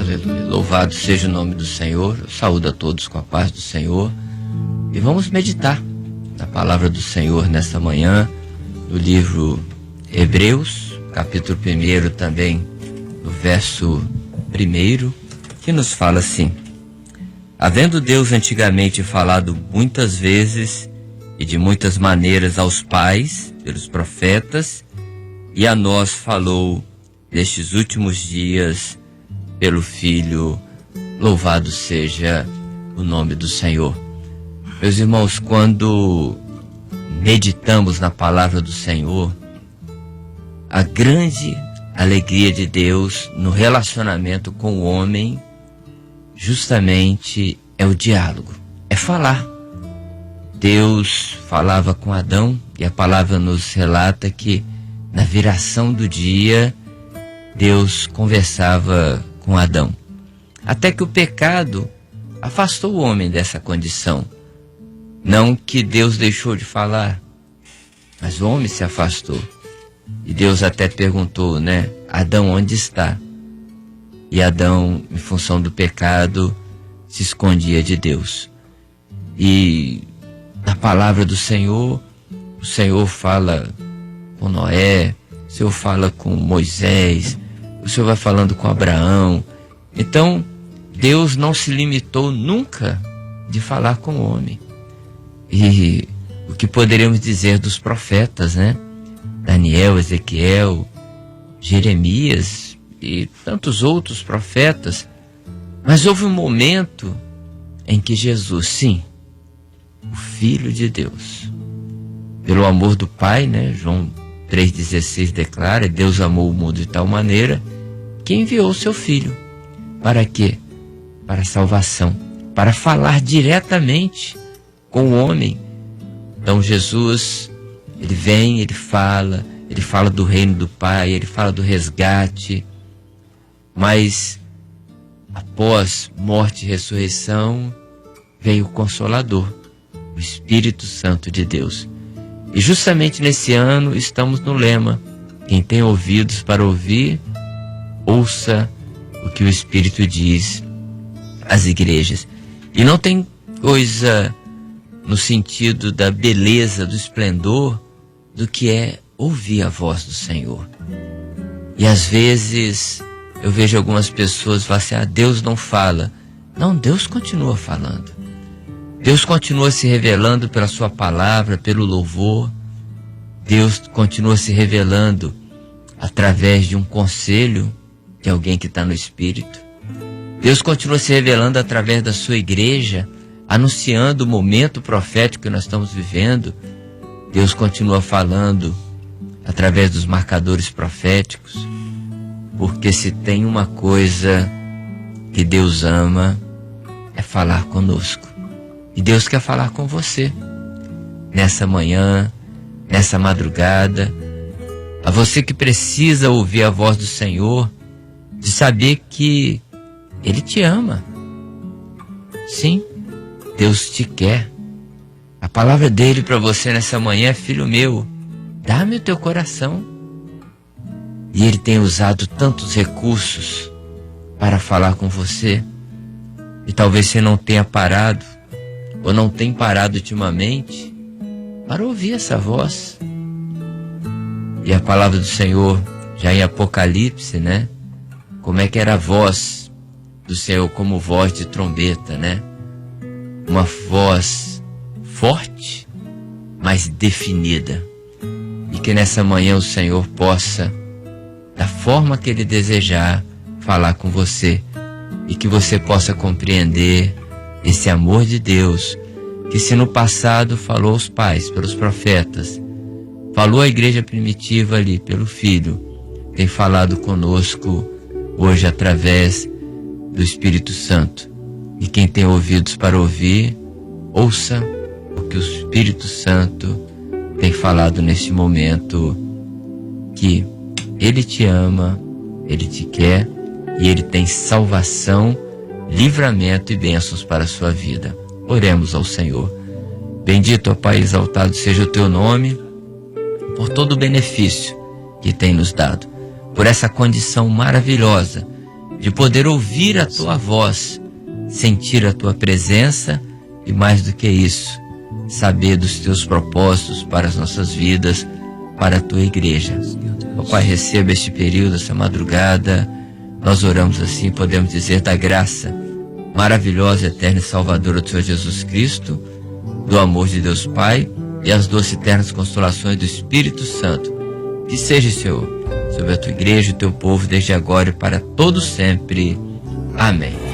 Aleluia. Louvado seja o nome do Senhor. Eu saúdo a todos com a paz do Senhor. E vamos meditar na palavra do Senhor nesta manhã, no livro Hebreus, capítulo 1 também, no verso 1, que nos fala assim: havendo Deus antigamente falado muitas vezes e de muitas maneiras aos pais, pelos profetas, e a nós falou nestes últimos dias pelo Filho, louvado seja o nome do Senhor. Meus irmãos, quando meditamos na palavra do Senhor, a grande alegria de Deus no relacionamento com o homem justamente é o diálogo, é falar. Deus falava com Adão e a palavra nos relata que na viração do dia Deus conversava com Adão, até que o pecado afastou o homem dessa condição. Não que Deus deixou de falar, mas o homem se afastou. E Deus até perguntou, Adão, onde está? E Adão, em função do pecado, se escondia de Deus. E na palavra do Senhor, o Senhor fala com Noé, o Senhor fala com Moisés, o Senhor vai falando com Abraão. Então, Deus não se limitou nunca de falar com o homem. E o que poderíamos dizer dos profetas, Daniel, Ezequiel, Jeremias e tantos outros profetas. Mas houve um momento em que Jesus, sim, o Filho de Deus, pelo amor do Pai, João 3,16 declara: Deus amou o mundo de tal maneira que enviou o seu Filho. Para quê? Para a salvação, para falar diretamente com o homem. Então Jesus, ele vem, ele fala do reino do Pai, ele fala do resgate, mas após morte e ressurreição veio o Consolador, o Espírito Santo de Deus. E justamente nesse ano estamos no lema: quem tem ouvidos para ouvir, ouça o que o Espírito diz às igrejas. E não tem coisa no sentido da beleza, do esplendor, do que é ouvir a voz do Senhor. E às vezes eu vejo algumas pessoas falar assim: Deus não fala. Não, Deus continua falando. Deus continua se revelando pela sua palavra, pelo louvor. Deus continua se revelando através de um conselho de alguém que está no Espírito. Deus continua se revelando através da sua igreja, anunciando o momento profético que nós estamos vivendo. Deus continua falando através dos marcadores proféticos, porque se tem uma coisa que Deus ama, é falar conosco. E Deus quer falar com você nessa manhã, nessa madrugada. A você que precisa ouvir a voz do Senhor, de saber que Ele te ama. Sim, Deus te quer. A palavra dele para você nessa manhã é: filho meu, dá-me o teu coração. E Ele tem usado tantos recursos para falar com você. E talvez você não tenha parado, ou não tenha parado ultimamente, para ouvir essa voz. E a palavra do Senhor, já em Apocalipse, como é que era a voz do Senhor? Como voz de trombeta, Uma voz forte, mas definida. E que nessa manhã o Senhor possa, da forma que Ele desejar, falar com você. E que você possa compreender esse amor de Deus, que se no passado falou aos pais, pelos profetas, falou à igreja primitiva ali, pelo Filho, tem falado conosco hoje através do Espírito Santo. E quem tem ouvidos para ouvir, ouça o que o Espírito Santo tem falado neste momento, que Ele te ama, Ele te quer e Ele tem salvação, livramento e bênçãos para a sua vida. Oremos ao Senhor. Bendito, ó Pai, exaltado seja o teu nome, por todo o benefício que tem nos dado, por essa condição maravilhosa de poder ouvir a tua voz, sentir a tua presença e, mais do que isso, saber dos teus propósitos para as nossas vidas, para a tua igreja. Ó Pai, receba este período, essa madrugada. Nós oramos assim, podemos dizer, da graça maravilhosa, eterna e salvadora do Senhor Jesus Cristo, do amor de Deus Pai e as doces e eternas consolações do Espírito Santo. Que seja, Senhor, sobre a tua igreja e o teu povo, desde agora e para todo sempre. Amém.